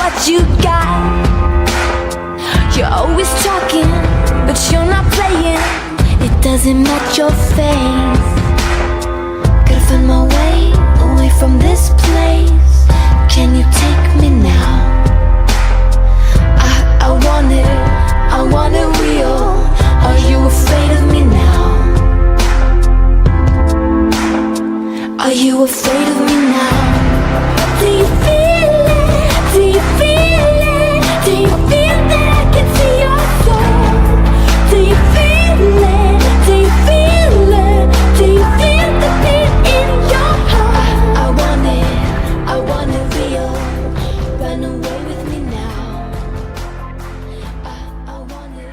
what you got. You're always talking, but you're not playing. It doesn't match your face. Gotta find my way away from this place. Can you take me now? I want it real. Are you afraid of me now? Are you afraid of me now? Do you feel it? Do you feel it? Do you feel that I can see your soul? Do you feel it? Do you feel it? Do you feel the beat in your heart? I want it real. Run away with me now. I want it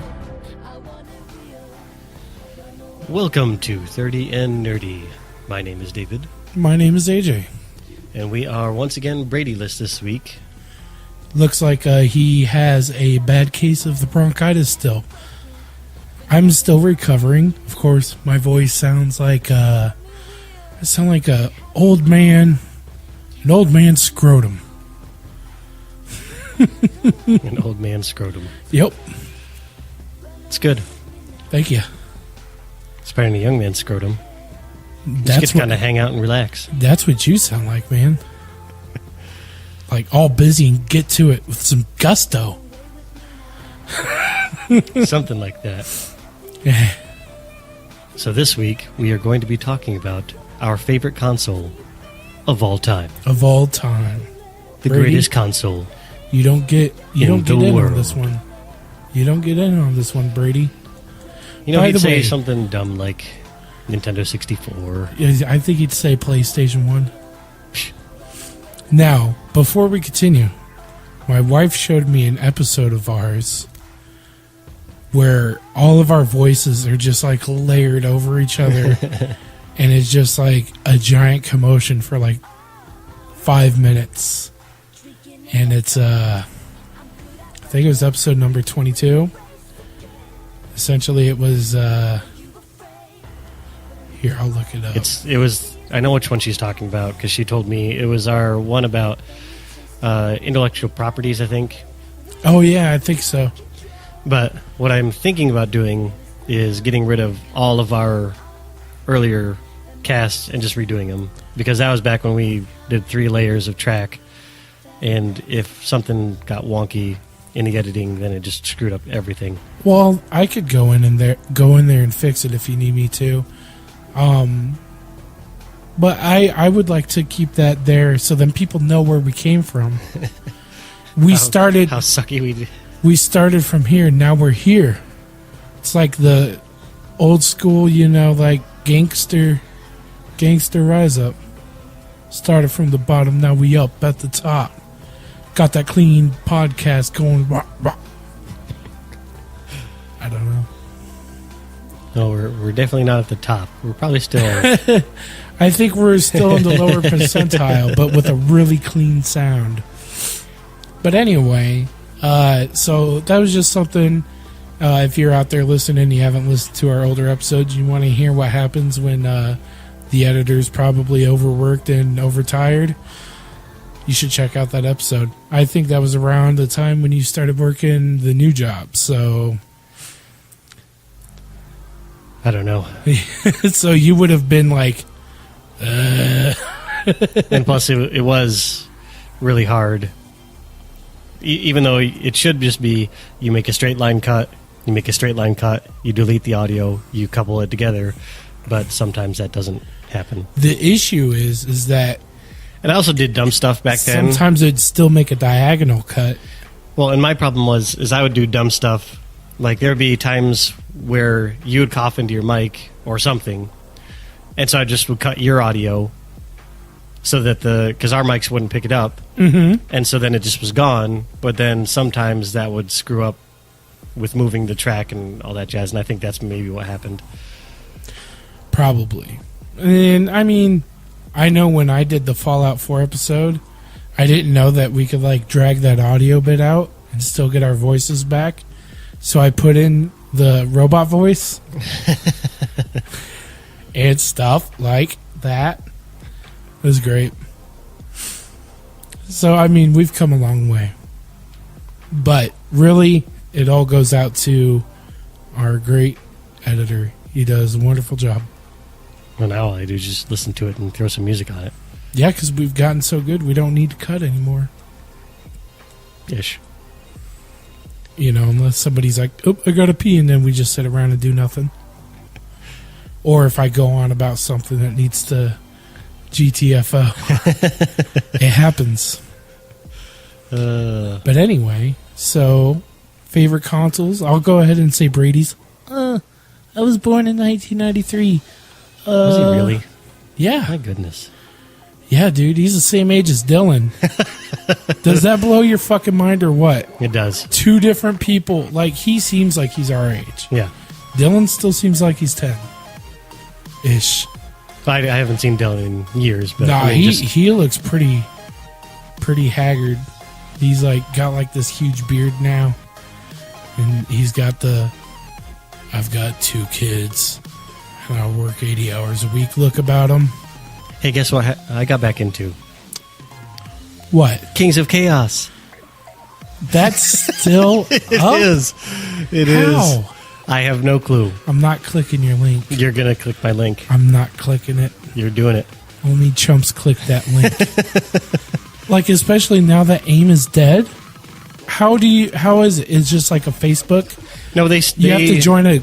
real. Welcome to 30 and Nerdy. My name is David. My name is AJ. And we are once again Brady-less this week. Looks like he has a bad case of the bronchitis still. I'm still recovering. Of course, my voice sounds like I sound like an old man scrotum. An old man scrotum. Yep. It's good. Thank you. It's better than a young man scrotum. That's Just kind of hang out and relax. That's what you sound like, man. Like all busy and get to it with some gusto. Something like that. Yeah. So this week, we are going to be talking about our favorite console of all time. Of all time. The Brady, greatest console. You don't get in on world. this one. You don't get in on this one, Brady. You know, By he'd the say way, something dumb like Nintendo 64. I think he'd say PlayStation 1. Now, before we continue, my wife showed me an episode of ours where all of our voices are just like layered over each other and it's just like a giant commotion for like 5 minutes. And it's I think it was episode number 22. Essentially it was here, I'll look it up. It was. I know which one she's talking about because she told me it was our one about intellectual properties, I think. Oh yeah, I think so. But what I'm thinking about doing is getting rid of all of our earlier casts and just redoing them because that was back when we did 3 layers of track, and if something got wonky in the editing, then it just screwed up everything. Well, I could go in there and fix it if you need me to. But I would like to keep that there so then people know where we came from. How sucky we started from here, now we're here. It's like the old school, like gangster rise up. Started from the bottom, now we up at the top. Got that clean podcast going. I don't know. No, we're definitely not at the top. We're probably still... I think we're still in the lower percentile, but with a really clean sound. But anyway, so that was just something, if you're out there listening and you haven't listened to our older episodes, you want to hear what happens when the editor's probably overworked and overtired, you should check out that episode. I think that was around the time when you started working the new job, so... I don't know. So you would have been like... And plus, it was really hard. Even though it should just be, you make a straight line cut, you delete the audio, you couple it together, but sometimes that doesn't happen. The issue is that... And I also did dumb stuff back then. Sometimes it'd still make a diagonal cut. Well, and my problem is I would do dumb stuff. Like, there would be times where you would cough into your mic or something, and so I just would cut your audio so that because our mics wouldn't pick it up, and so then it just was gone. But then sometimes that would screw up with moving the track and all that jazz, and I think that's maybe what happened. Probably. And I mean, I know when I did the Fallout 4 episode, I didn't know that we could like drag that audio bit out and still get our voices back. So I put in the robot voice and stuff like that. It was great. So, I mean, we've come a long way. But really, it all goes out to our great editor. He does a wonderful job. Well, now all I do is just listen to it and throw some music on it. Yeah, because we've gotten so good, we don't need to cut anymore. Ish. You know, unless somebody's like, "Oh, I gotta pee," and then we just sit around and do nothing. Or if I go on about something that needs to GTFO. It happens. But anyway, so favorite consoles. I'll go ahead and say Brady's. I was born in 1993. Was he really? Yeah. My goodness. Yeah, dude, he's the same age as Dylan. Does that blow your fucking mind or what? It does. Two different people. Like, he seems like he's our age. Yeah. Dylan still seems like he's 10-ish. I haven't seen Dylan in years, but Nah, I mean, he looks pretty haggard. He's like got like this huge beard now, and he's got I've got 2 kids, and I work 80 hours a week look about him. Hey, guess what? I got back into What? Kings of Chaos. That's still It up? is. It is. How? I have no clue. I'm not clicking your link. You're gonna click my link. I'm not clicking it. You're doing it. Only chumps click that link. Like, especially now that AIM is dead. How is it? It's just like a Facebook? No, they You have to join a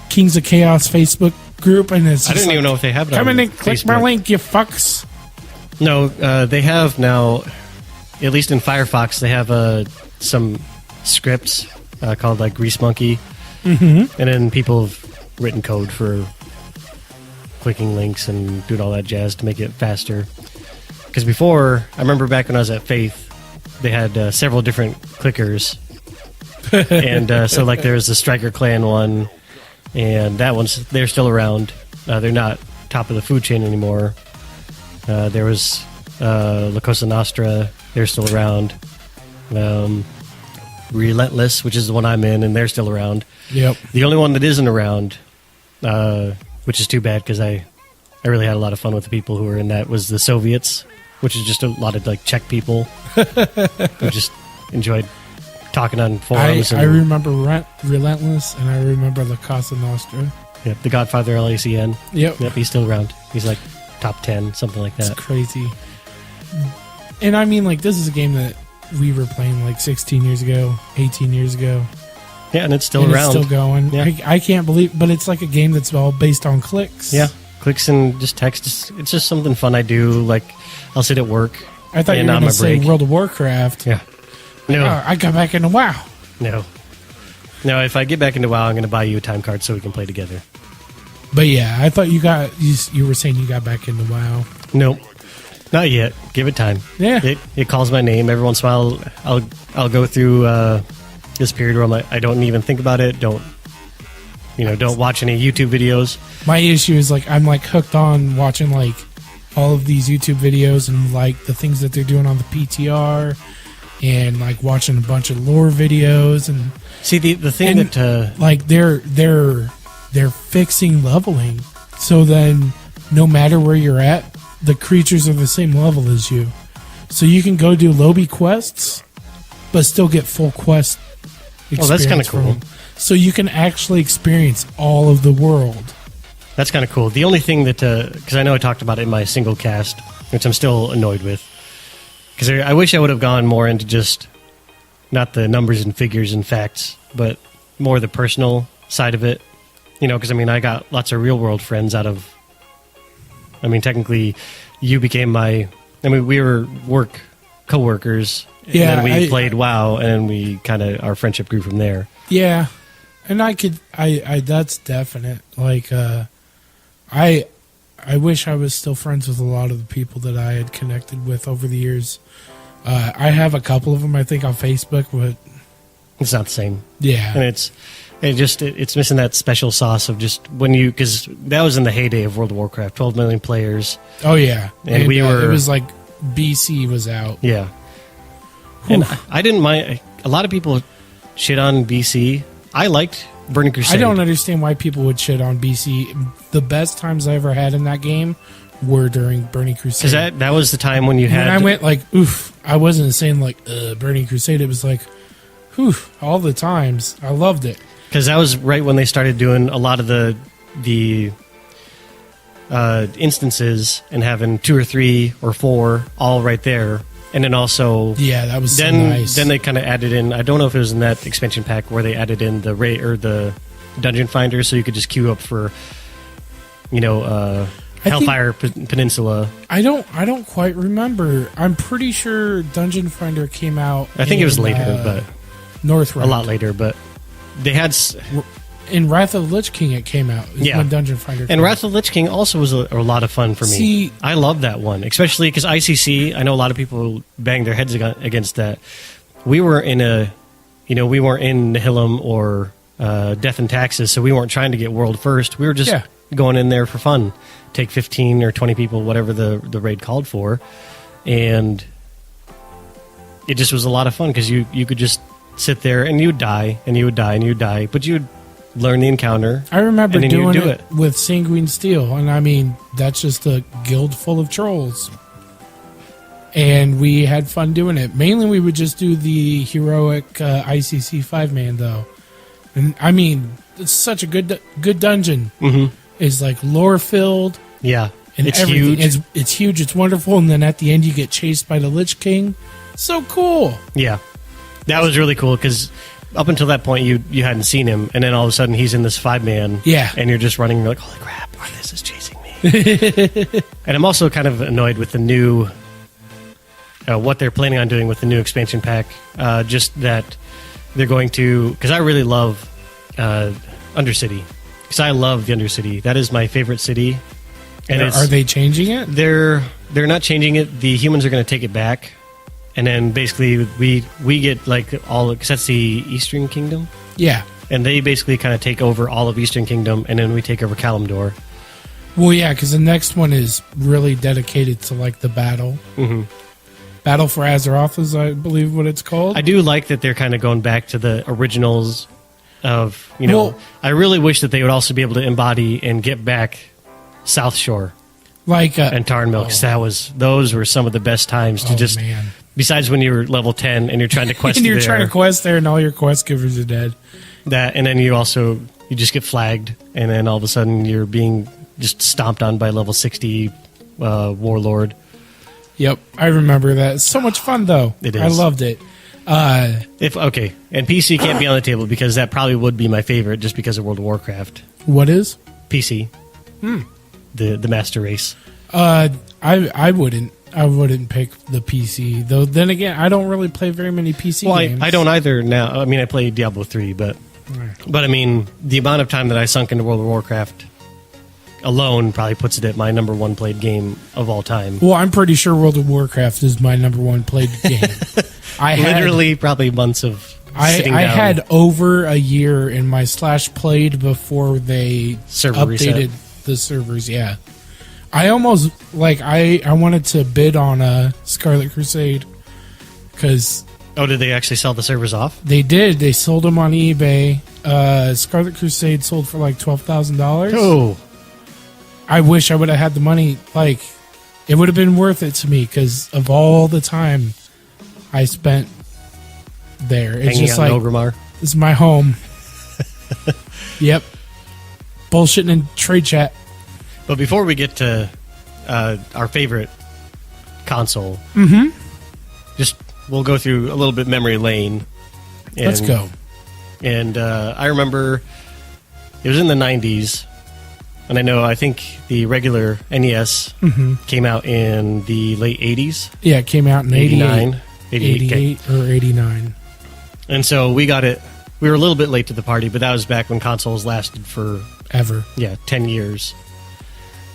Kings of Chaos Facebook group, and it's I just didn't even know if they have it. come on in and click my Facebook. link, you fucks. No, they have now. At least in Firefox, they have some scripts called like Grease Monkey, and then people have written code for clicking links and doing all that jazz to make it faster. Because before, I remember back when I was at Faith, they had several different clickers, and so like there's the Striker Clan one, and they're still around. They're not top of the food chain anymore. There was La Cosa Nostra. They're still around. Relentless, which is the one I'm in, and they're still around. Yep. The only one that isn't around, which is too bad because I really had a lot of fun with the people who were in that, was the Soviets, which is just a lot of like Czech people who just enjoyed talking on forums. I remember Relentless, and I remember La Casa Nostra. Yep, the Godfather LACN. Yep. Yep, he's still around. He's like top 10, something like It's that. crazy. And I mean, like, this is a game that we were playing like 16 years ago, 18 years ago. Yeah, and it's still and around. It's still going. Yeah. I can't believe, but it's like a game that's all based on clicks. Yeah, clicks and just text. It's just something fun I do. Like, I'll sit at work. I thought you and were on going my to say break. World of Warcraft. Yeah. No. Oh, I got back into WoW. No. No, if I get back into WoW, I'm going to buy you a time card so we can play together. But yeah, I thought you were saying you got back into WoW. Nope. Not yet. Give it time. Yeah. It calls my name. Every once in a while, I'll go through this period where I'm like, I don't even think about it. Don't watch any YouTube videos. My issue is like I'm like hooked on watching like all of these YouTube videos and like the things that they're doing on the PTR and like watching a bunch of lore videos and See, the thing and, that like they're fixing leveling, so then no matter where you're at, the creatures are the same level as you, so you can go do lobby quests, but still get full quest. Oh, that's kinda from cool. them. So you can actually experience all of the world. that's kind of cool. The only thing that because I know I talked about it in my single cast, which I'm still annoyed with, because I wish I would have gone more into just not the numbers and figures and facts, but more the personal side of it. Because I got lots of real world friends out of. Technically, you became we were co-workers. Yeah, and then we played WoW, and we our friendship grew from there. Yeah, and I that's definite. Like, I wish I was still friends with a lot of the people that I had connected with over the years. I have a couple of them, I think, on Facebook, but It's not the same. yeah, And it's missing that special sauce of just because that was in the heyday of World of Warcraft, 12 million players. oh yeah, And we were- It was like BC was out. Yeah. And I didn't mind. A lot of people shit on BC. I liked Burning Crusade. I don't understand why people would shit on BC. The best times I ever had in that game were during Burning Crusade. Because that was the time when you had. When I went like, oof, I wasn't saying like Burning Crusade. It was like, Whew, all the times. I loved it. Because that was right when they started doing a lot of the instances and having 2 or 3 or 4 all right there. And then also... Yeah, that was then, so nice. Then they kind of added in... I don't know if it was in that expansion pack where they added in the dungeon finder, so you could just queue up for, Hellfire Peninsula. I don't quite remember. I'm pretty sure Dungeon Finder came out... I think it was later, but... Northrend. A lot later, but... They had... In Wrath of the Lich King it came out. Yeah. When Dungeon Finder came And Wrath of the Lich King also was a lot of fun for me. See, I love that one, especially because ICC, I know a lot of people bang their heads against that. We were in we weren't in Nihilum or Death and Taxes, so we weren't trying to get world first. We were just going in there for fun. Take 15 or 20 people, whatever the raid called for. And it just was a lot of fun because you could just sit there and you would die, and you would die, and you would die, but you would learn the encounter. I remember and doing it with Sanguine Steel, and I mean, that's just a guild full of trolls. And we had fun doing it. Mainly we would just do the heroic ICC 5-man, though. And I mean, it's such a good dungeon. Mm-hmm. It's like lore-filled. Yeah. And it's everything. huge. It's huge. It's wonderful. And then at the end, you get chased by the Lich King. So cool. Yeah. That was really cool because up until that point, you hadn't seen him, and then all of a sudden he's in this 5-man. Yeah. And you're just running, and you're like, holy crap, this is chasing me. And I'm also kind of annoyed with the new, what they're planning on doing with the new expansion pack. Just that they're going to, because I really love Undercity. Because I love the Undercity. That is my favorite city. And Are they changing it? They're not changing it. The humans are going to take it back. And then basically we get like all, because that's the Eastern Kingdom. Yeah. And they basically kind of take over all of Eastern Kingdom, and then we take over Kalimdor. Well, yeah, because the next one is really dedicated to like the battle. Mm-hmm. Battle for Azeroth is, I believe, what it's called. I do like that they're kind of going back to the originals of, I really wish that they would also be able to embody and get back South Shore. Like and Tarnmilk, because those were some of the best times to man. Besides when you were level 10 and you're trying to quest and you're there, trying to quest there and all your quest givers are dead. That, and then you just get flagged, and then all of a sudden you're being just stomped on by level 60 warlord. Yep, I remember that. It's so much fun, though. It is. I loved it. And PC can't be on the table because that probably would be my favorite just because of World of Warcraft. What is? PC. The master race. I wouldn't pick the PC, though. Then again, I don't really play very many PC games. I don't either now. I mean, I play Diablo 3, but I mean, the amount of time that I sunk into World of Warcraft alone probably puts it at my number 1 played game of all time. Well, I'm pretty sure World of Warcraft is my number 1 played game. Literally, probably months of sitting down. I had over a year in my /played before they Server updated reset. The servers. Yeah, I almost I wanted to bid on Scarlet Crusade because did they actually sell the servers off? they did. They sold them on eBay. Scarlet Crusade sold for like $12,000. Oh, I wish I would have had the money. Like, it would have been worth it to me because of all the time I spent there. It's hanging just out like, in Ogrimmar. this is my home. Yep. Bullshitting in trade chat. But before we get to our favorite console, we'll go through a little bit memory lane. Let's go. And I remember it was in the 90s, and I think the regular NES came out in the late 80s. Yeah, it came out in 89. 88 or 89. And so we got it. We were a little bit late to the party, but that was back when consoles lasted for, Ever. 10 years.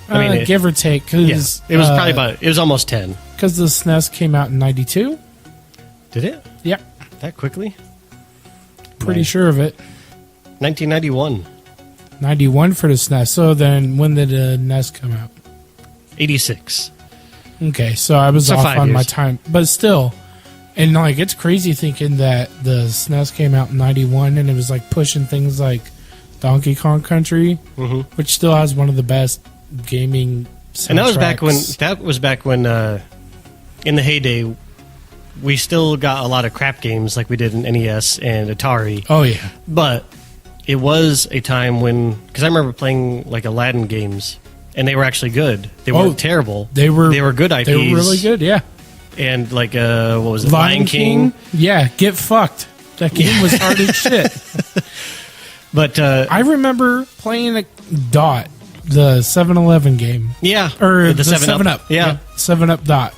Give or take. Cause, it was probably it was almost 10. Because the SNES came out in 92. Did it? Yeah. That quickly? Pretty sure of it. 1991. 91 for the SNES. So then when did the NES come out? 86. Okay, so I was So off 5 on my years. time. But still, and it's crazy thinking that the SNES came out in 91 and it was pushing things like Donkey Kong Country, which still has one of the best gaming soundtracks. And that was back when in the heyday we still got a lot of crap games like we did in NES and Atari. Oh yeah. But it was a time when, because I remember playing like Aladdin games, and they were actually good. They weren't terrible. They were good IPs. They were really good. Yeah. And like what was it? Lion King. Yeah, get fucked. That game was hard as shit. But I remember playing a Dot, the 7-Eleven game. Yeah, Or the 7-Up. Yeah. 7-Up Dot.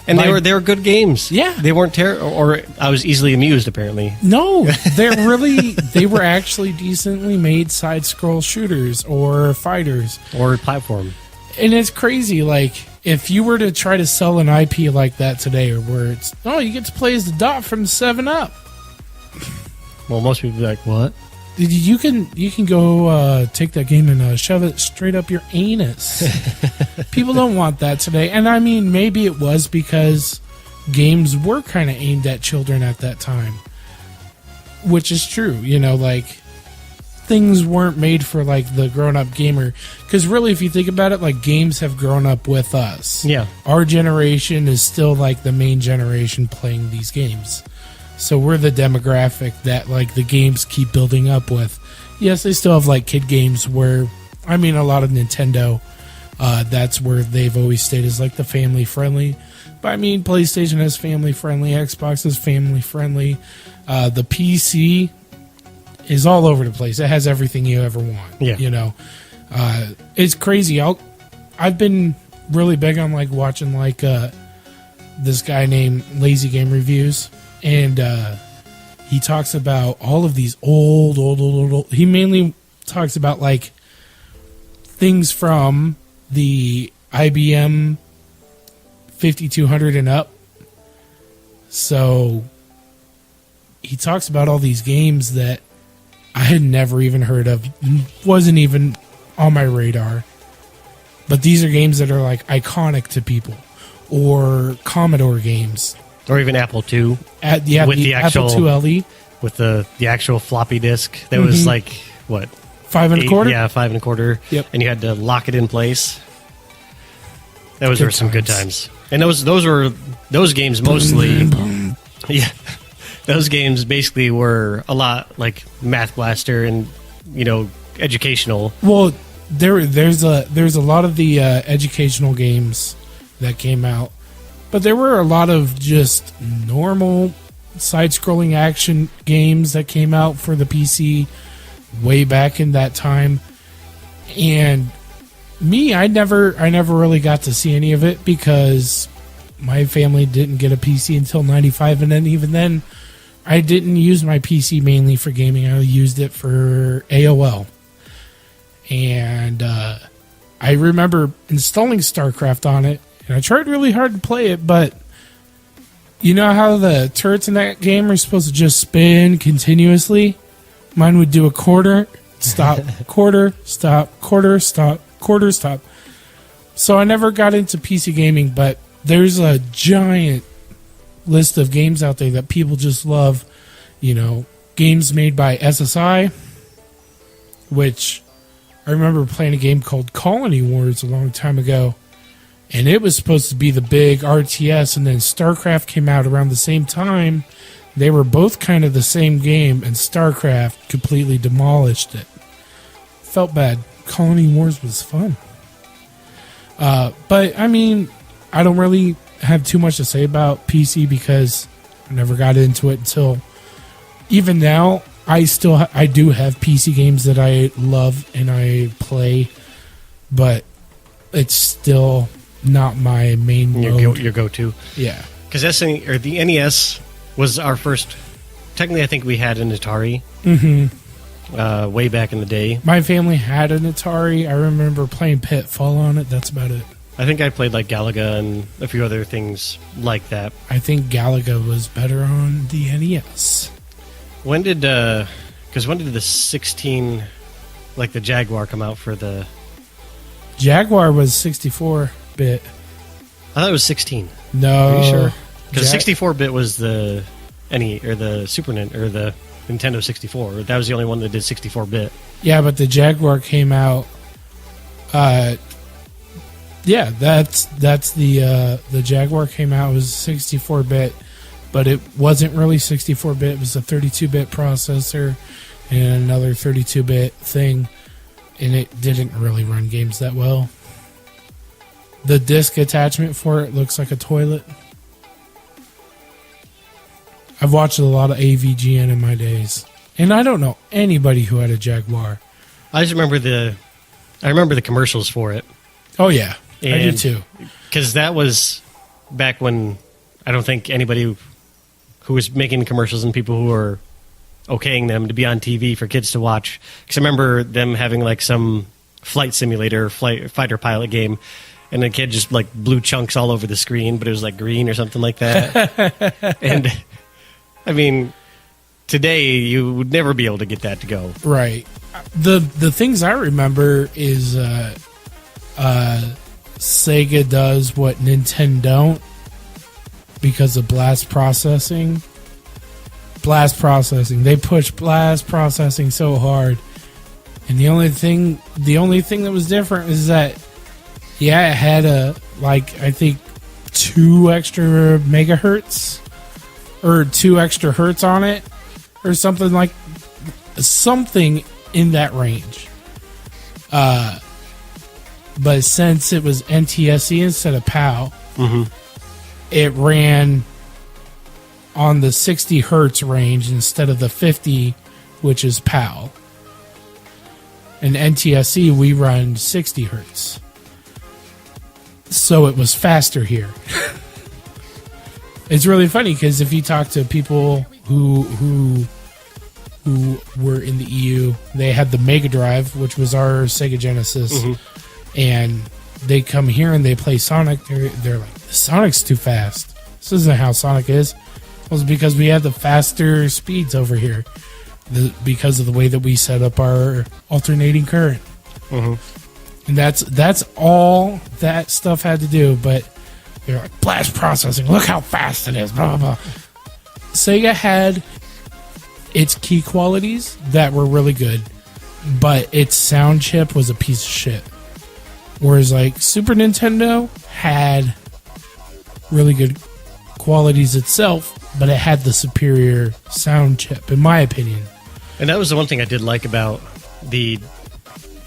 And they were good games. Yeah. They weren't terrible, or I was easily amused, apparently. No, they were actually decently made side scroll shooters or fighters. Or platform. And it's crazy, like, if you were to try to sell an IP like that today, where it's, oh, you get to play as the Dot from 7-Up. Well, most people would be like, what? You can go take that game and shove it straight up your anus. People don't want that today. And I mean, maybe it was because games were kind of aimed at children at that time. Which is true. You know, like, things weren't made for, like, the grown-up gamer. Because really, if you think about it, like, games have grown up with us. Yeah. Our generation is still, like, the main generation playing these games. So we're the demographic that, like, the games keep building up with. Yes, they still have, like, kid games where, I mean, a lot of Nintendo, that's where they've always stayed as, like, the family-friendly. But, I mean, PlayStation is family-friendly, Xbox is family-friendly. The PC is all over the place. It has everything you ever want. Yeah. You know? It's crazy. I've been really big on, like, watching, like, this guy named Lazy Game Reviews. And he talks about all of these old. He mainly talks about, like, things from the IBM 5200 and up. So he talks about all these games that I had never even heard of, wasn't even on my radar. But these are games that are, like, iconic to people, or Commodore games. Or even Apple II. With the actual Apple IIe. With the actual floppy disk that was like, what? 5 1/4? Yeah, 5 1/4. Yep. And you had to lock it in place. Those Good were some good times. times. And those games mostly. Yeah. Those games basically were a lot like Math Blaster and, you know, educational. Well, there's a lot of the educational games that came out. But there were a lot of just normal side-scrolling action games that came out for the PC way back in that time. And me, I never really got to see any of it because my family didn't get a PC until 95, and then even then, I didn't use my PC mainly for gaming. I used it for AOL. And I remember installing StarCraft on it. And I tried really hard to play it, but you know how the turrets in that game are supposed to just spin continuously? Mine would do a quarter, stop, quarter, stop, quarter, stop, quarter, stop. So I never got into PC gaming, but there's a giant list of games out there that people just love. You know, games made by SSI, which I remember playing a game called Colony Wars a long time ago. And it was supposed to be the big RTS, and then StarCraft came out around the same time. They were both kind of the same game, and StarCraft completely demolished it. Felt bad. Colony Wars was fun. But, I mean, I don't really have too much to say about PC because I never got into it until... Even now, I do have PC games that I love and I play, but it's still... not my main mode. Your go-to. Yeah. Because the NES was our first... Technically, I think we had an Atari way back in the day. My family had an Atari. I remember playing Pitfall on it. That's about it. I think I played like Galaga and a few other things like that. I think Galaga was better on the NES. When did the 16... Like the Jaguar come out for the... Jaguar was 64-bit. I thought it was 16. No. Are you sure? Because 64-bit was the the Super Nintendo or the Nintendo 64. That was the only one that did 64-bit. Yeah, but the Jaguar came out. The Yeah, that's the Jaguar came out. It was 64-bit, but it wasn't really 64-bit. It was a 32-bit processor and another 32-bit thing, and it didn't really run games that well. The disc attachment for it looks like a toilet. I've watched a lot of AVGN in my days, and I don't know anybody who had a Jaguar. I just remember the commercials for it. Oh yeah, I do too. Because that was back when I don't think anybody who was making commercials and people who were okaying them to be on TV for kids to watch. Because I remember them having like some flight simulator, fighter pilot game, and the kid just like blew chunks all over the screen, but it was like green or something like that. And I mean, today you would never be able to get that to go. Right. The things I remember is Sega does what Nintendo don't because of blast processing. They push blast processing so hard. And the only thing that was different is that it had I think 2 extra megahertz or 2 extra hertz on it or something in that range. But since it was NTSC instead of PAL, it ran on the 60 hertz range instead of the 50, which is PAL. And NTSC, we run 60 hertz. So it was faster here. It's really funny because if you talk to people who were in the EU, they had the Mega Drive, which was our Sega Genesis, and they come here and they play Sonic. They're like, Sonic's too fast. This isn't how Sonic is. Well, it's because we have the faster speeds over here because of the way that we set up our alternating current. And that's all that stuff had to do. But they're like, blast processing, look how fast it is, blah, blah, blah. Sega had its key qualities that were really good, but its sound chip was a piece of shit. Whereas like Super Nintendo had really good qualities itself, but it had the superior sound chip, in my opinion. And that was the one thing I did like about the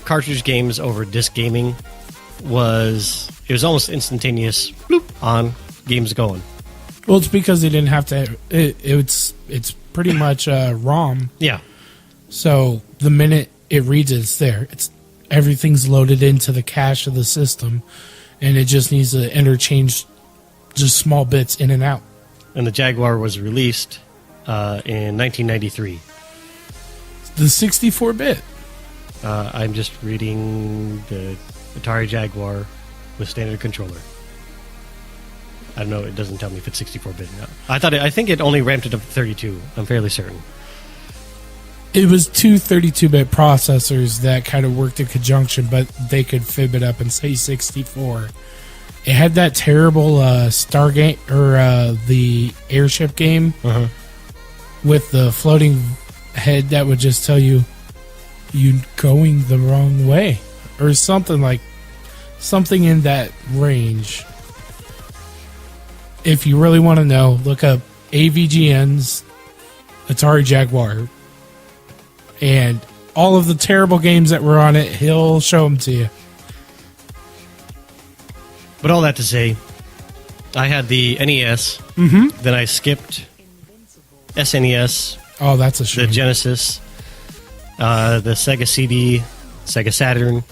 cartridge games over disc gaming was it was almost instantaneous. Bloop, on, game's going. Well, it's because they didn't have to. It's pretty much ROM. Yeah. So the minute it reads it, it's there. Everything's loaded into the cache of the system, and it just needs to interchange just small bits in and out. And the Jaguar was released in 1993. The 64-bit. I'm just reading the Atari Jaguar with standard controller. I don't know. It doesn't tell me if it's 64-bit or not. I think it only ramped it up to 32. I'm fairly certain. It was 2 32-bit processors that kind of worked in conjunction, but they could fib it up and say 64. It had that terrible Stargate or the airship game with the floating head that would just tell you going the wrong way or something in that range. If you really want to know, look up AVGN's Atari Jaguar and all of the terrible games that were on it. He'll show them to you. But all that to say, I had the NES, then I skipped SNES. Oh, that's a shame. The Genesis, the Sega CD, Sega Saturn.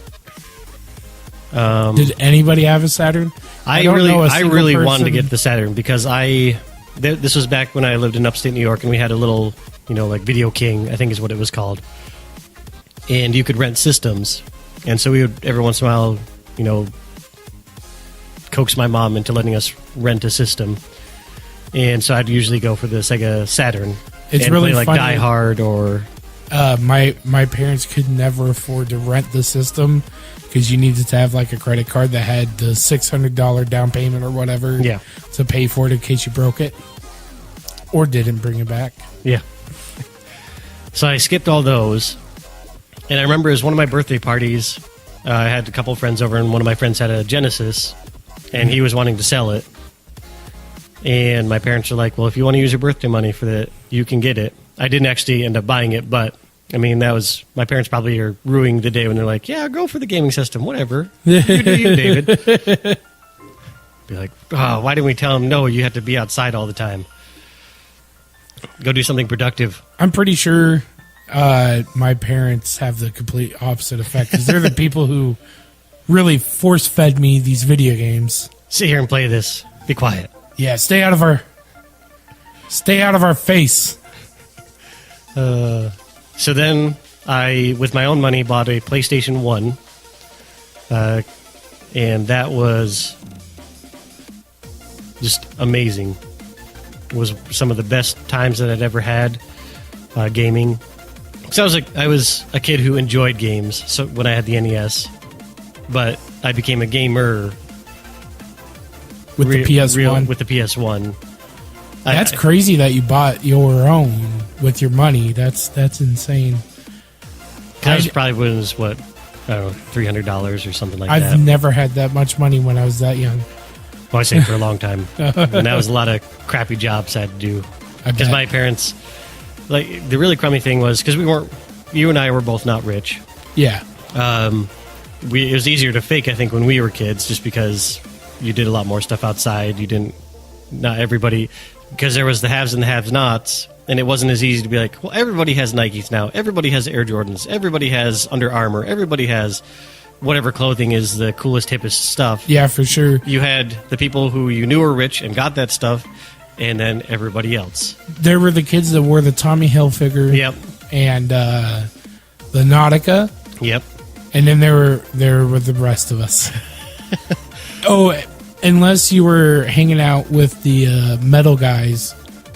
Did anybody have a Saturn? I really wanted to get the Saturn because this was back when I lived in upstate New York and we had a little, like Video King, I think is what it was called. And you could rent systems. And so we would, every once in a while, coax my mom into letting us rent a system. And so I'd usually go for the Sega Saturn. It's and really play like funny. Die Hard or... my parents could never afford to rent the system because you needed to have like a credit card that had the $600 down payment or whatever to pay for it in case you broke it or didn't bring it back. Yeah. So I skipped all those. And I remember it was one of my birthday parties. I had a couple friends over, and one of my friends had a Genesis, and he was wanting to sell it. And my parents were like, well, if you want to use your birthday money for that, you can get it. I didn't actually end up buying it, but, I mean, that was... My parents probably are ruining the day when they're like, yeah, go for the gaming system, whatever. You do you, David. Be like, oh, why didn't we tell him, no, you have to be outside all the time. Go do something productive. I'm pretty sure my parents have the complete opposite effect, because they're the people who really force-fed me these video games. Sit here and play this. Be quiet. Yeah, stay out of our face. So then I, with my own money, bought a PlayStation 1. And that was just amazing. It was some of the best times that I'd ever had gaming. So I was a kid who enjoyed games. So when I had the NES, but I became a gamer With the PS1. With the PS1. That's crazy that you bought your own with your money. That's insane. That probably was, what, I don't know, $300 or something like that. I've never had that much money when I was that young. Well, I say for a long time. And that was a lot of crappy jobs I had to do. Because my parents, like, the really crummy thing was, because you and I were both not rich. Yeah. It was easier to fake, I think, when we were kids, just because you did a lot more stuff outside. Not everybody, because there was the haves and the have-nots, and it wasn't as easy to be like, well, everybody has Nikes now. Everybody has Air Jordans. Everybody has Under Armour. Everybody has whatever clothing is the coolest, hippest stuff. Yeah, for sure. You had the people who you knew were rich and got that stuff, and then everybody else. There were the kids that wore the Tommy Hilfiger. Yep. And the Nautica. Yep. And then there were the rest of us. Oh, unless you were hanging out with the metal guys,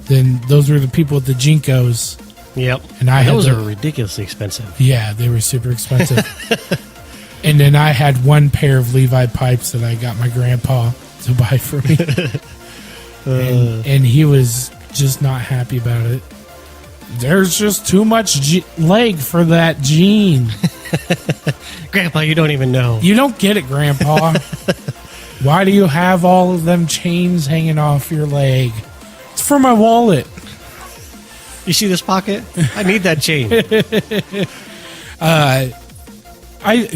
then those were the people with the Jinkos. Yep. And those are ridiculously expensive. Yeah, they were super expensive. And then I had one pair of Levi pipes that I got my grandpa to buy for me. And he was just not happy about it. There's just too much leg for that jean. Grandpa, you don't even know. You don't get it, Grandpa. Why do you have all of them chains hanging off your leg? It's for my wallet. You see this pocket? I need that chain.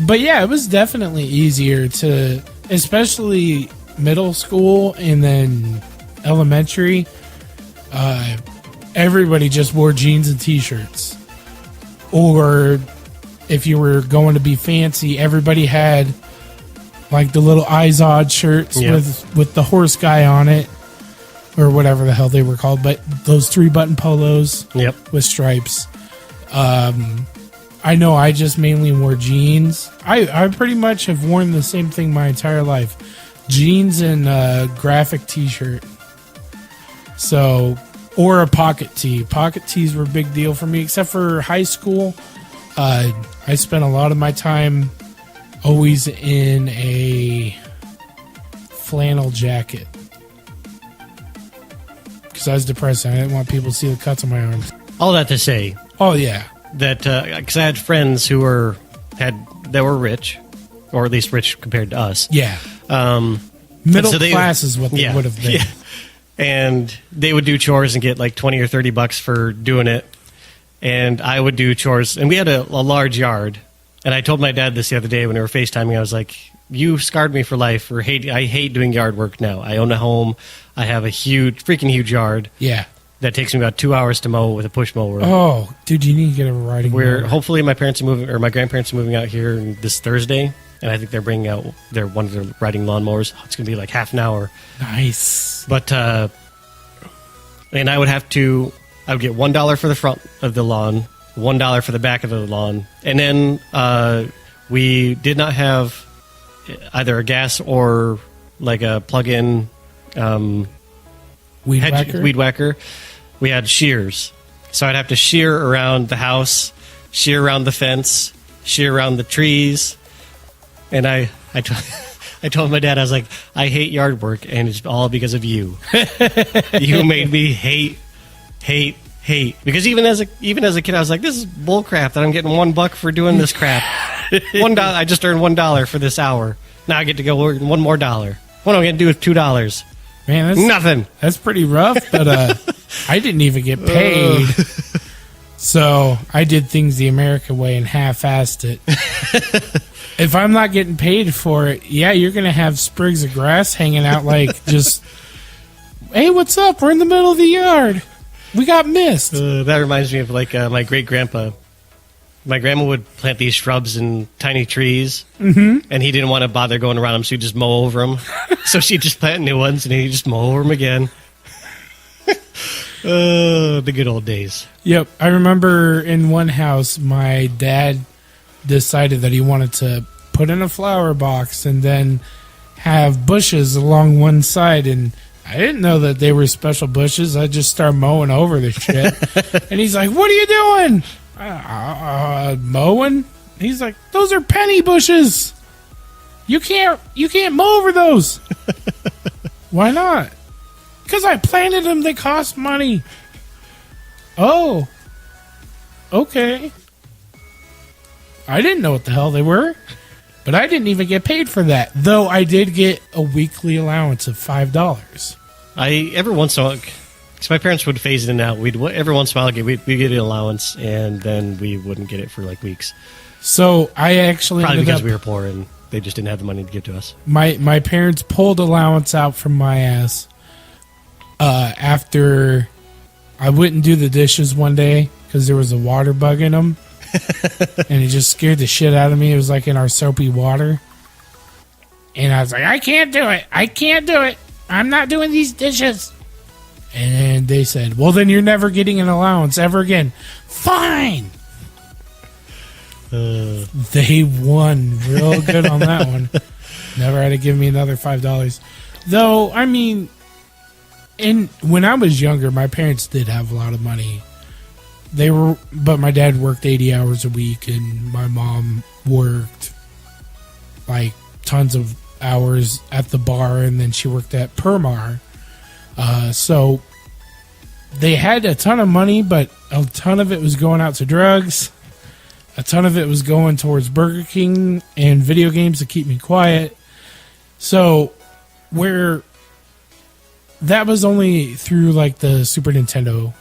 But yeah, it was definitely easier to, especially middle school and then elementary. Everybody just wore jeans and t-shirts. Or if you were going to be fancy, everybody had like the little Izod shirts with the horse guy on it, or whatever the hell they were called. But those 3-button polos with stripes. I know I just mainly wore jeans. I pretty much have worn the same thing my entire life. Jeans and graphic t-shirt. So, or a pocket tee. Pocket tees were a big deal for me, except for high school. I spent a lot of my time always in a flannel jacket. Because I was depressed and I didn't want people to see the cuts on my arms. All that to say. Oh, yeah. That, because I had friends who were rich, or at least rich compared to us. Yeah. Middle class is what they would have been. Yeah. And they would do chores and get like $20 or $30 for doing it. And I would do chores. And we had a large yard. And I told my dad this the other day when we were FaceTiming. I was like, you scarred me for life. I hate doing yard work now. I own a home. I have a freaking huge yard. Yeah. That takes me about 2 hours to mow with a push mower. Oh, dude, you need to get a riding mower. Hopefully my parents are moving, or my grandparents are moving out here this Thursday. And I think they're bringing out one of their riding lawnmowers. It's going to be like half an hour. Nice. But, and I would get $1 for the front of the lawn, $1 for the back of the lawn. And then we did not have either a gas or like a plug-in weed whacker. We had shears. So I'd have to shear around the house, shear around the fence, shear around the trees. And I told my dad, I was like, I hate yard work, and it's all because of you. You made me hate. Because even as a kid, I was like, this is bullcrap that I'm getting $1 for doing this crap. $1. I just earned $1 for this hour. Now I get to go earn $1 more. What am I going to do with $2? Man, Nothing. That's pretty rough, but I didn't even get paid. So I did things the American way and half-assed it. If I'm not getting paid for it, yeah, you're going to have sprigs of grass hanging out like just, hey, what's up? We're in the middle of the yard. We got mist. That reminds me of like my great-grandpa. My grandma would plant these shrubs and tiny trees, and he didn't want to bother going around them, so he'd just mow over them. So she'd just plant new ones, and he'd just mow over them again. The good old days. Yep. I remember in one house, my dad decided that he wanted to put in a flower box and then have bushes along one side, and I didn't know that they were special bushes. I just started mowing over the shit. And he's like, what are you doing? Mowing? He's like, those are penny bushes. You can't mow over those. Why not? Because I planted them. They cost money. Oh. Okay. I didn't know what the hell they were. But I didn't even get paid for that. Though I did get a weekly allowance of $5. Every once in a while, because my parents would phase it in and out. Every once in a while we'd get an allowance, and then we wouldn't get it for like weeks. So I actually probably because we were poor and they just didn't have the money to give to us. My parents pulled allowance out from my ass after I wouldn't do the dishes one day because there was a water bug in them, and it just scared the shit out of me. It was like in our soapy water, and I was like, I can't do it. I can't do it. I'm not doing these dishes. And they said, well, then you're never getting an allowance ever again. Fine. They won real good on that one. Never had to give me another $5. Though, I mean, when I was younger, my parents did have a lot of money. But my dad worked 80 hours a week, and my mom worked like tons of hours at the bar, and then she worked at Permar. So they had a ton of money, but a ton of it was going out to drugs. A ton of it was going towards Burger King and video games to keep me quiet. So where that was only through like the Super Nintendo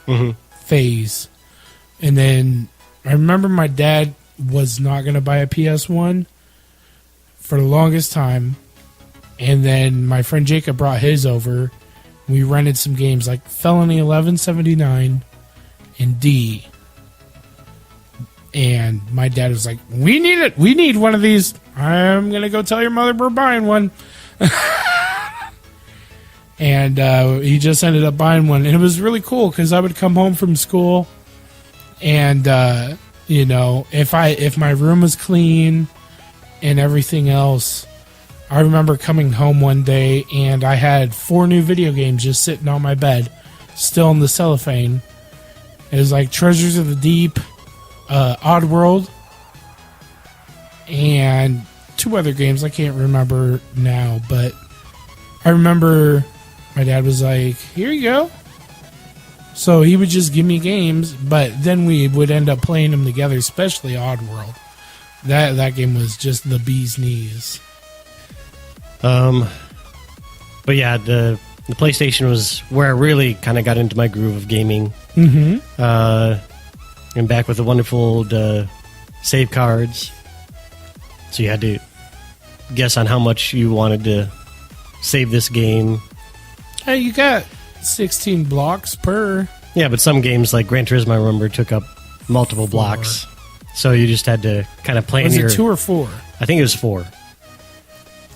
phase. And then I remember my dad was not going to buy a PS1 for the longest time. And then my friend Jacob brought his over. We rented some games like Felony 1179 and D. And my dad was like, we need it. We need one of these. I'm going to go tell your mother we're buying one. And he just ended up buying one. And it was really cool because I would come home from school and, if my room was clean and everything else, I remember coming home one day and I had 4 new video games just sitting on my bed, still in the cellophane. It was like Treasures of the Deep, Oddworld, and 2 other games I can't remember now, but I remember my dad was like, here you go. So he would just give me games, but then we would end up playing them together, especially Oddworld. That game was just the bee's knees. But yeah, the PlayStation was where I really kind of got into my groove of gaming. And back with the wonderful old save cards. So you had to guess on how much you wanted to save this game. Hey, you got 16 blocks per. Yeah, but some games like Gran Turismo, I remember, took up multiple 4 blocks. So you just had to kind of plan Was your... it 2 or 4? I think it was 4.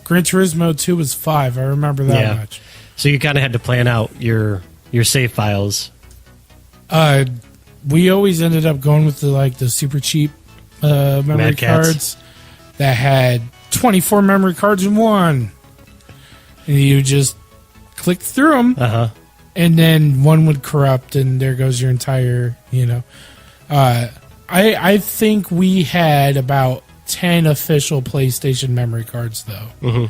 Gran Turismo 2 was 5. I remember that much. So you kind of had to plan out your save files. We always ended up going with the super cheap memory cards that had 24 memory cards in one. And you just click through them, and then one would corrupt, and there goes your entire, I think we had about 10 official PlayStation memory cards, though.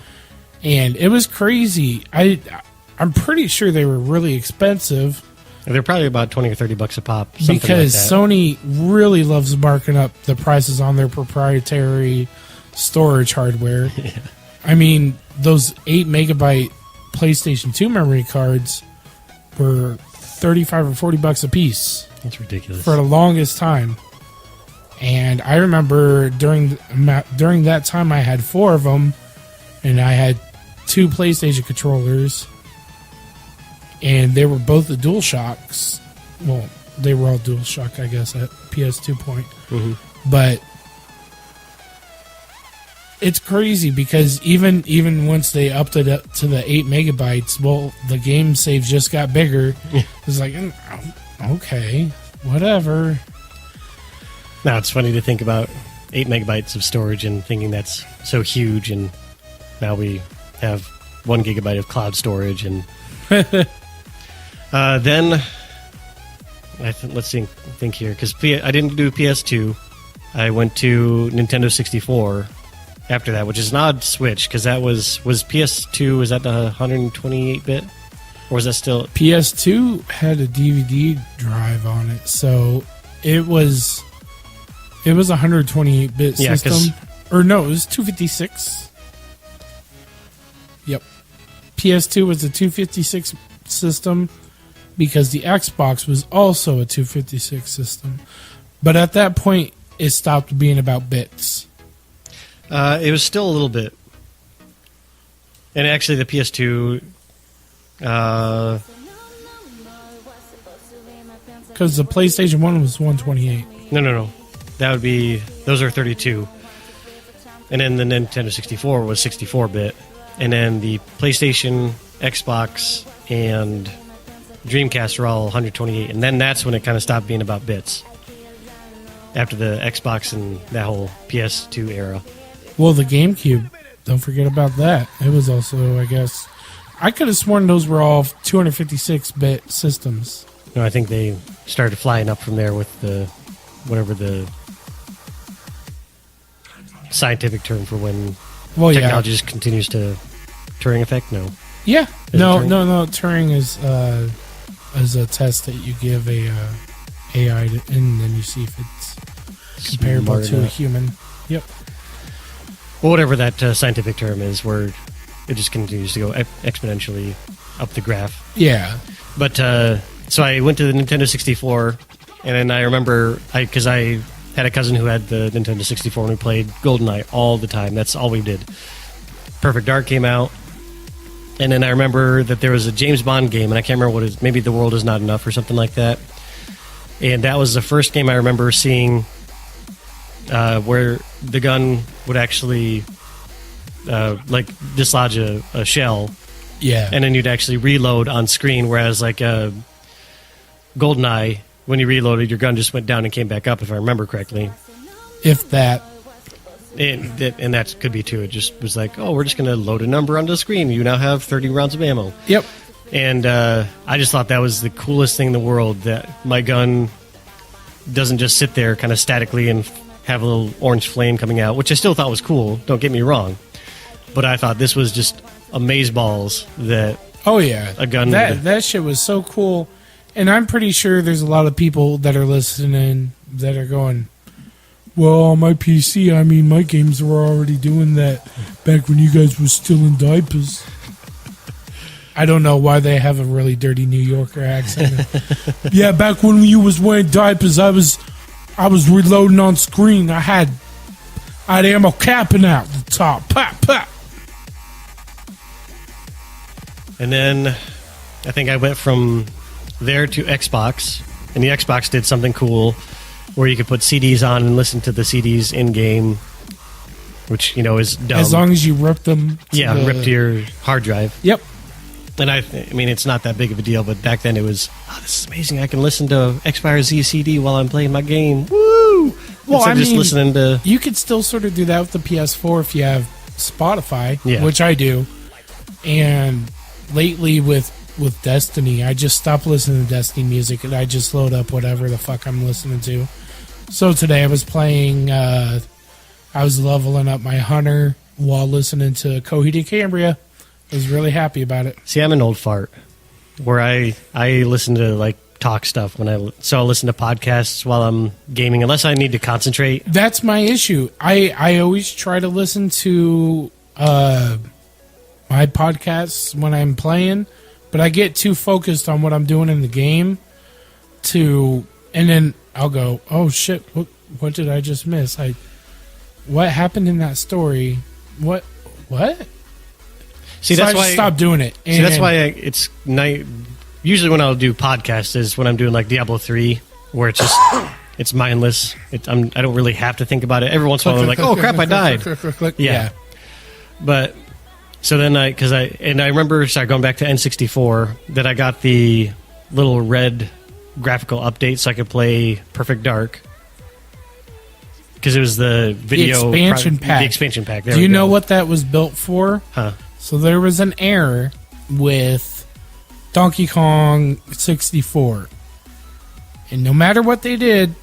And it was crazy. I'm pretty sure they were really expensive, They're probably about $20 or $30 a pop. Something because like that. Sony really loves marking up the prices on their proprietary storage hardware. Yeah. I mean, those 8 megabyte PlayStation 2 memory cards were $35 or $40 a piece. That's ridiculous. For the longest time. And I remember during that time I had 4 of them, and I had 2 PlayStation controllers, and they were both the DualShocks. Well, they were all DualShock, I guess, at PS2 point. Mm-hmm. But it's crazy because even once they upped it up to the 8 megabytes, well, the game saves just got bigger. It's like, okay, whatever. Now, it's funny to think about 8 megabytes of storage and thinking that's so huge, and now we have 1 gigabyte of cloud storage. And then, let's think here, because I didn't do PS2. I went to Nintendo 64 after that, which is an odd switch, because that was PS2, was that the 128-bit? Or was that still... PS2 had a DVD drive on it, so it was a 128-bit system. Or no, it was 256. Yep. PS2 was a 256 system because the Xbox was also a 256 system. But at that point, it stopped being about bits. It was still a little bit. And actually, the PS2... because the PlayStation 1 was 128. No. That would be... Those are 32. And then the Nintendo 64 was 64-bit. And then the PlayStation, Xbox, and Dreamcast are all 128. And then that's when it kind of stopped being about bits. After the Xbox and that whole PS2 era. Well, the GameCube, don't forget about that. It was also, I guess... I could have sworn those were all 256-bit systems. No, I think they started flying up from there with the... whatever the scientific term for when technology just continues to... Turing effect? No. Yeah. No. Turing? Turing is a test that you give a AI and then you see if it's comparable to a human. Yep. Well, whatever that scientific term is, where it just continues to go exponentially up the graph. Yeah. But, so I went to the Nintendo 64, and then I remember, because I had a cousin who had the Nintendo 64, and we played GoldenEye all the time. That's all we did. Perfect Dark came out, and then I remember that there was a James Bond game, and I can't remember what it is, maybe The World Is Not Enough or something like that. And that was the first game I remember seeing where the gun would actually dislodge a shell. Yeah. And then you'd actually reload on screen, whereas like GoldenEye, when you reloaded, your gun just went down and came back up, if I remember correctly. If that. And that could be too. It just was like, oh, we're just going to load a number onto the screen. You now have 30 rounds of ammo. Yep. And I just thought that was the coolest thing in the world, that my gun doesn't just sit there kind of statically and have a little orange flame coming out, which I still thought was cool. Don't get me wrong. But I thought this was just amazeballs that... Oh, yeah. A gun... That shit was so cool. And I'm pretty sure there's a lot of people that are listening that are going, well, on my PC, I mean, my games were already doing that back when you guys were still in diapers. I don't know why they have a really dirty New Yorker accent. Yeah, back when you was wearing diapers, I was reloading on screen. I had ammo capping out the top. Pop, pop. And then I think I went from there to Xbox, and the Xbox did something cool where you could put CDs on and listen to the CDs in-game, which, you know, is dumb. As long as you rip them. Rip to your hard drive. Yep. And I mean, it's not that big of a deal, but back then it was, oh, this is amazing. I can listen to XYZ CD while I'm playing my game. Woo! Well, I mean, just listening to... You could still sort of do that with the PS4 if you have Spotify, which I do. And lately with Destiny, I just stopped listening to Destiny music and I just load up whatever the fuck I'm listening to. So today I was playing, I was leveling up my Hunter while listening to Coheed Cambria. I was really happy about it. See, I'm an old fart where I listen to like talk stuff so I'll listen to podcasts while I'm gaming, unless I need to concentrate. That's my issue. I always try to listen to my podcasts when I'm playing, but I get too focused on what I'm doing in the game and then I'll go, oh shit, what did I just miss? What happened in that story? What? See, so that's I why just stopped doing it. See, that's why it's night. Usually, when I'll do podcasts is when I'm doing like Diablo 3, where it's just it's mindless. I don't really have to think about it. Every once in a while, I'm like, oh crap, I died. Yeah. But so then I remember going back to N64 that I got the little red graphical update so I could play Perfect Dark. Because it was the video expansion pack. The expansion pack. There Do you know what that was built for? Huh. So there was an error with Donkey Kong 64. And no matter what they did,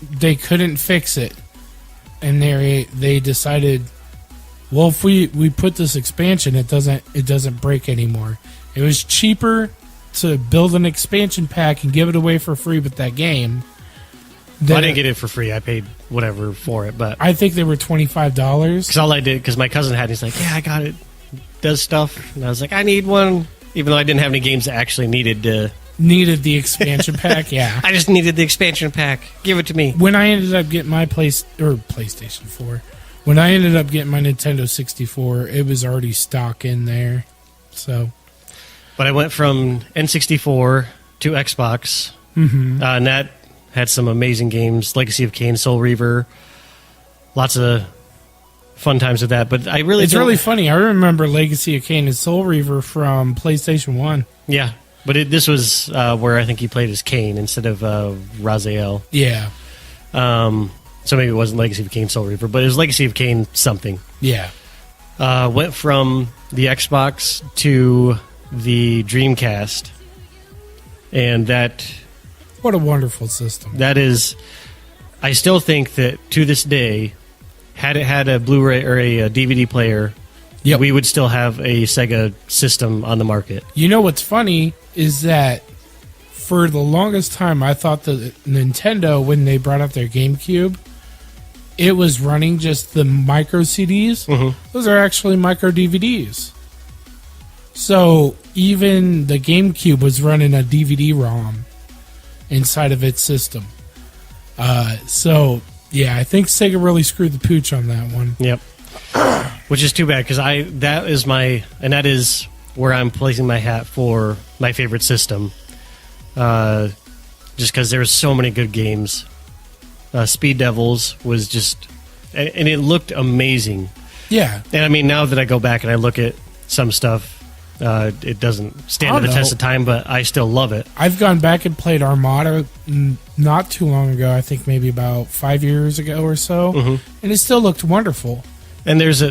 they couldn't fix it. And they decided, well, if we put this expansion, it doesn't break anymore. It was cheaper to build an expansion pack and give it away for free with that game. I didn't get it for free. I paid whatever for it, but I think they were $25. Because all I did, because my cousin had, he's like, yeah, I got it. Does stuff, and I was like, I need one, even though I didn't have any games that actually needed the expansion pack. Yeah, I just needed the expansion pack. Give it to me. When I ended up getting my PlayStation 4, when I ended up getting my Nintendo 64, it was already stock in there. So, but I went from N64 to Xbox, and that had some amazing games, Legacy of Kain, Soul Reaver, lots of fun times with that. But it's really funny. I remember Legacy of Kain and Soul Reaver from PlayStation 1. Yeah, but this was where I think he played as Kain instead of Raziel. Yeah. So maybe it wasn't Legacy of Kain, Soul Reaver, but it was Legacy of Kain something. Yeah. Went from the Xbox to the Dreamcast, and that... What a wonderful system. That is, I still think that to this day, had it had a Blu-ray or a DVD player, we would still have a Sega system on the market. You know what's funny is that for the longest time, I thought that Nintendo, when they brought out their GameCube, it was running just the micro CDs. Those are actually micro DVDs. So even the GameCube was running a DVD-ROM inside of its system. So yeah, I think Sega really screwed the pooch on that one. Yep. Which is too bad, because that is where I'm placing my hat for my favorite system. Just because there's so many good games. Speed Devils was just, and it looked amazing. Yeah. And I mean, now that I go back and I look at some stuff, it doesn't stand the test of time, but I still love it. I've gone back and played Armada not too long ago. I think maybe about 5 years ago or so, and it still looked wonderful. And I think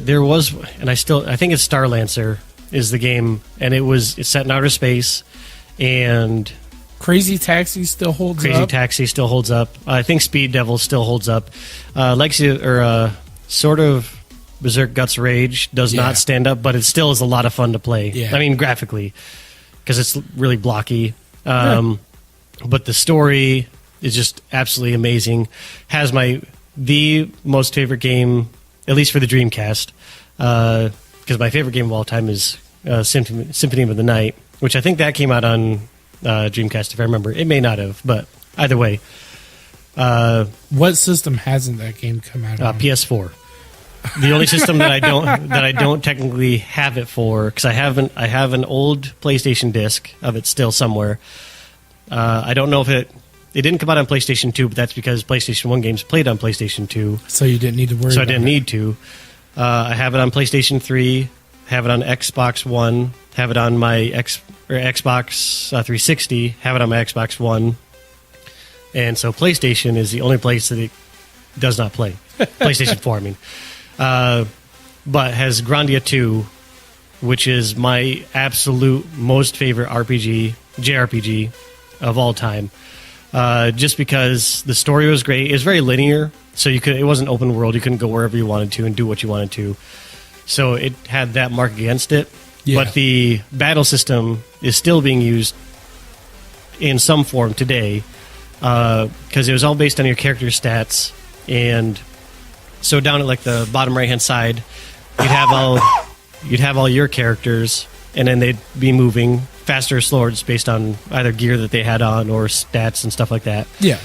it's Starlancer is the game, and it's set in outer space, and Crazy Taxi still holds up. I think Speed Devil still holds up. Sort of Berserk Guts Rage does not stand up, but it still is a lot of fun to play. Yeah. I mean, graphically, because it's really blocky. But the story is just absolutely amazing. Has the most favorite game, at least for the Dreamcast, because my favorite game of all time is Symphony of the Night, which I think that came out on Dreamcast, if I remember. It may not have, but either way. What system hasn't that game come out on? PS4. The only system that I don't technically have it for, because I have an old PlayStation disc of it still somewhere. I don't know if it didn't come out on PlayStation 2, but that's because PlayStation 1 games played on PlayStation 2. So you didn't need to worry. So I didn't need to. I have it on PlayStation 3. Have it on Xbox One. Have it on my Xbox 360. Have it on my Xbox One. And so PlayStation is the only place that it does not play. PlayStation 4, I mean. But has Grandia 2, which is my absolute most favorite JRPG of all time. Just because the story was great. It was very linear, so it wasn't open world. You couldn't go wherever you wanted to and do what you wanted to. So it had that mark against it. Yeah. But the battle system is still being used in some form today, because it was all based on your character stats. And so down at like the bottom right hand side, you'd have all your characters, and then they'd be moving faster or slower just based on either gear that they had on or stats and stuff like that. Yeah.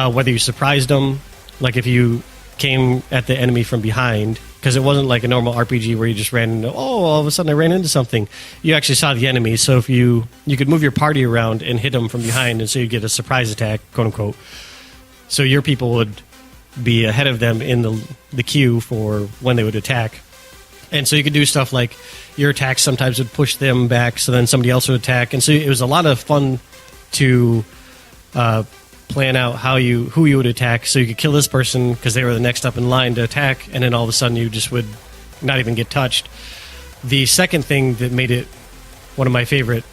Whether you surprised them, like if you came at the enemy from behind, because it wasn't like a normal RPG where you just ran into, all of a sudden I ran into something. You actually saw the enemy, so if you could move your party around and hit them from behind, and so you get a surprise attack, quote unquote. So your people would be ahead of them in the queue for when they would attack. And so you could do stuff like your attacks sometimes would push them back, so then somebody else would attack. And so it was a lot of fun to plan out who you would attack, so you could kill this person because they were the next up in line to attack, and then all of a sudden you just would not even get touched. The second thing that made it one of my favorite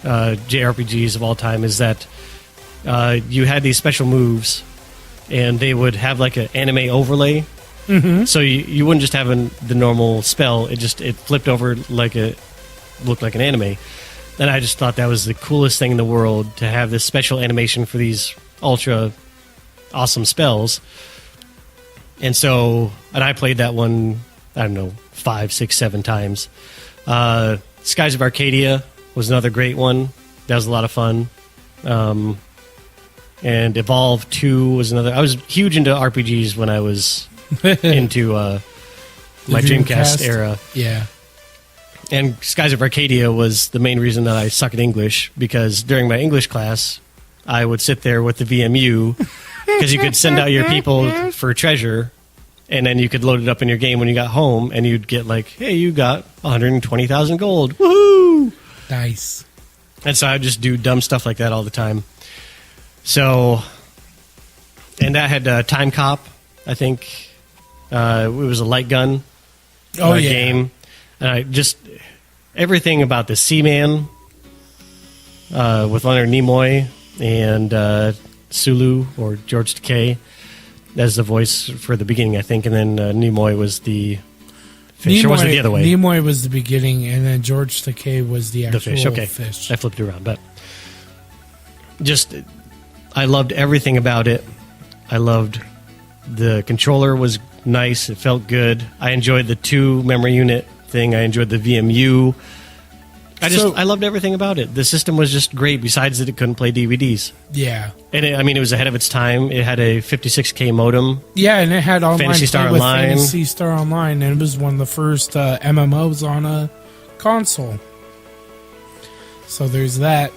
JRPGs of all time is that you had these special moves, and they would have like an anime overlay. Mm-hmm. So you wouldn't just have the normal spell; it flipped over like looked like an anime. And I just thought that was the coolest thing in the world, to have this special animation for these ultra awesome spells. And I played that one, I don't know, 5, 6, 7 times. Skies of Arcadia was another great one. That was a lot of fun. And Evolve 2 was another. I was huge into RPGs when I was into my Dreamcast era. Yeah. And Skies of Arcadia was the main reason that I suck at English, because during my English class, I would sit there with the VMU, because you could send out your people for treasure, and then you could load it up in your game when you got home, and you'd get like, hey, you got 120,000 gold. Woohoo! Nice. And so I would just do dumb stuff like that all the time. So, and that had Time Cop, I think. It was a light gun game. And I just, everything about the Seaman with Leonard Nimoy and Sulu, or George Takei, as the voice for the beginning, I think. And then Nimoy was the fish, or was it the other way? Nimoy was the beginning, and then George Takei was the actual fish. Okay. fish. I flipped it around, but just, I loved everything about it. I loved the controller was nice. It felt good. I enjoyed the 2 memory unit thing. I enjoyed the VMU. I loved everything about it. The system was just great, besides that it couldn't play DVDs. Yeah. And it was ahead of its time. It had a 56K modem. Yeah, and it had online Phantasy Star play with Online. Phantasy Star Online, and it was one of the first MMOs on a console. So there's that.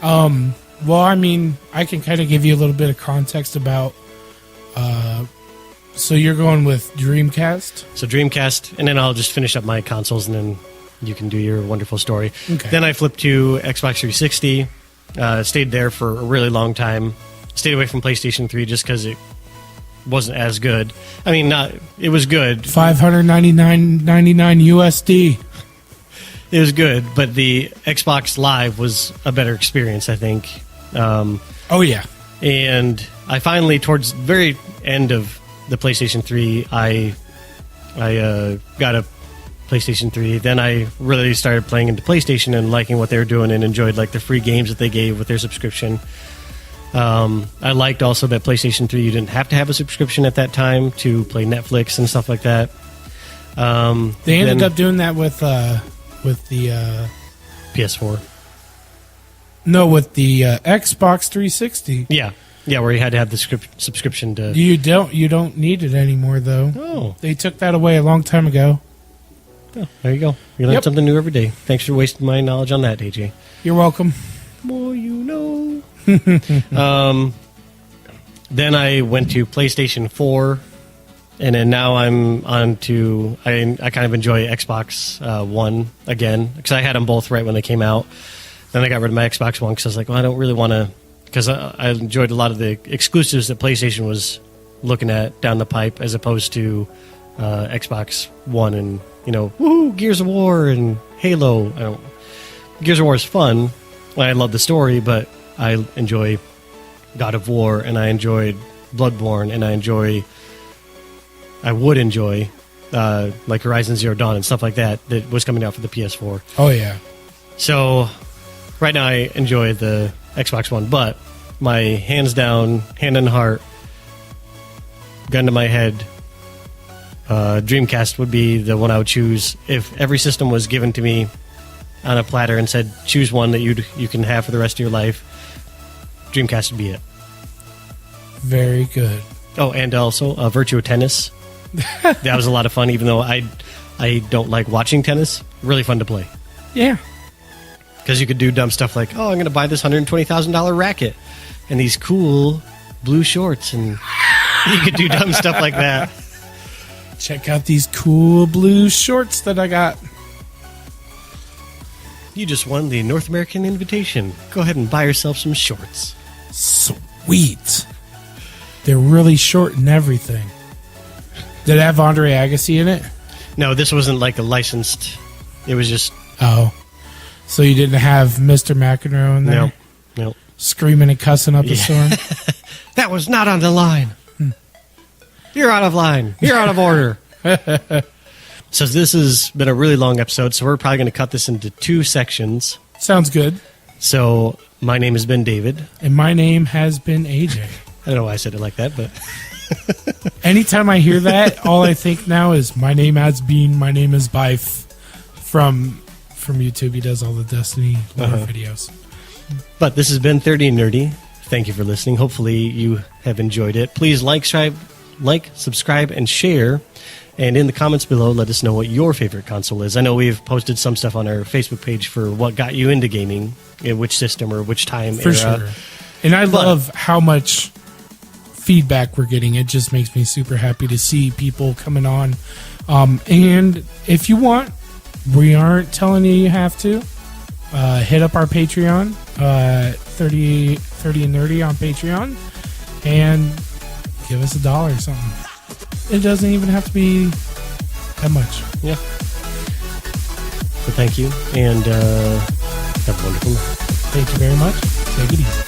Well, I mean, I can kind of give you a little bit of context about... So you're going with Dreamcast? So Dreamcast, and then I'll just finish up my consoles, and then you can do your wonderful story. Okay. Then I flipped to Xbox 360, stayed there for a really long time, stayed away from PlayStation 3 just because it wasn't as good. I mean, it was good. $599.99 USD. It was good, but the Xbox Live was a better experience, I think. Oh, yeah. And I finally, towards the very end of the PlayStation 3, I got a PlayStation 3. Then I really started playing into PlayStation and liking what they were doing, and enjoyed like the free games that they gave with their subscription. I liked also that PlayStation 3, you didn't have to have a subscription at that time to play Netflix and stuff like that. They ended up doing that with the PS4. No, with the Xbox 360. Yeah, where you had to have the subscription to... You don't need it anymore, though. Oh. They took that away a long time ago. Oh, there you go. You learn something new every day. Thanks for wasting my knowledge on that, AJ. You're welcome. More you know. Then I went to PlayStation 4, and then now I'm on to... I kind of enjoy Xbox One again, because I had them both right when they came out. Then I got rid of my Xbox One because I was like, well, I don't really want to... Because I enjoyed a lot of the exclusives that PlayStation was looking at down the pipe, as opposed to Xbox One and, woohoo, Gears of War and Halo. Gears of War is fun. I love the story, but I enjoy God of War, and I enjoyed Bloodborne, and I would enjoy like Horizon Zero Dawn and stuff like that was coming out for the PS4. Oh, yeah. So right now I enjoy the Xbox One. But my hands down, hand on heart, gun to my head, Dreamcast would be the one I would choose if every system was given to me on a platter and said choose one that you can have for the rest of your life. Dreamcast would be it. Very good. Oh, and also Virtua Tennis. That was a lot of fun, even though I don't like watching tennis. Really fun to play. Yeah. Because you could do dumb stuff like, oh, I'm going to buy this $120,000 racket and these cool blue shorts, and you could do dumb stuff like that. Check out these cool blue shorts that I got. You just won the North American invitation. Go ahead and buy yourself some shorts. Sweet. They're really short and everything. Did it have Andre Agassi in it? No, this wasn't like a licensed. It was just... Oh. So you didn't have Mr. McEnroe in there? No. Screaming and cussing up a storm? That was not on the line. You're out of line. You're out of order. So this has been a really long episode, so we're probably going to cut this into 2 sections. Sounds good. So my name has been David. And my name has been AJ. I don't know why I said it like that, but... Anytime I hear that, all I think now is my name has been, my name is Bife from YouTube. He does all the Destiny lore videos. But this has been 30 and Nerdy. Thank you for listening. Hopefully you have enjoyed it. Please like, subscribe, and share. And in the comments below, let us know what your favorite console is. I know we've posted some stuff on our Facebook page for what got you into gaming, in which system or which time For era. sure. And I love how much feedback we're getting. It just makes me super happy to see people coming on. And if you want, we aren't telling you have to. Hit up our Patreon, 30 and Nerdy on Patreon, and give us $1 or something. It doesn't even have to be that much. Yeah. So thank you, and have a wonderful night. Thank you very much. Take it easy.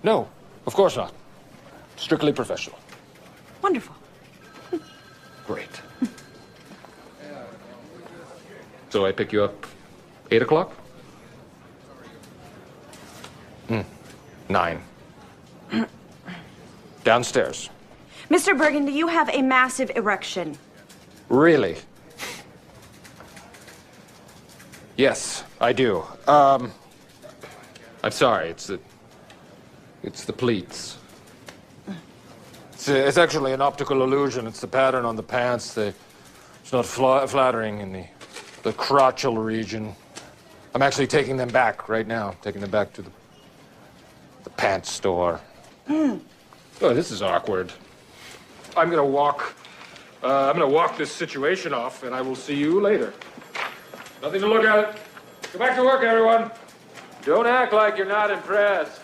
No, of course not. Strictly professional. Wonderful. Great. So I pick you up 8 o'clock? 9. Downstairs. Mr. Burgundy, you have a massive erection. Really? Yes, I do. I'm sorry, it's the pleats. It's actually an optical illusion. It's the pattern on the pants. It's not flattering in the crotchal region. I'm actually taking them back right now. Taking them back to the pants store. Oh, this is awkward. I'm gonna walk this situation off, and I will see you later. Nothing to look at. Go back to work, everyone. Don't act like you're not impressed.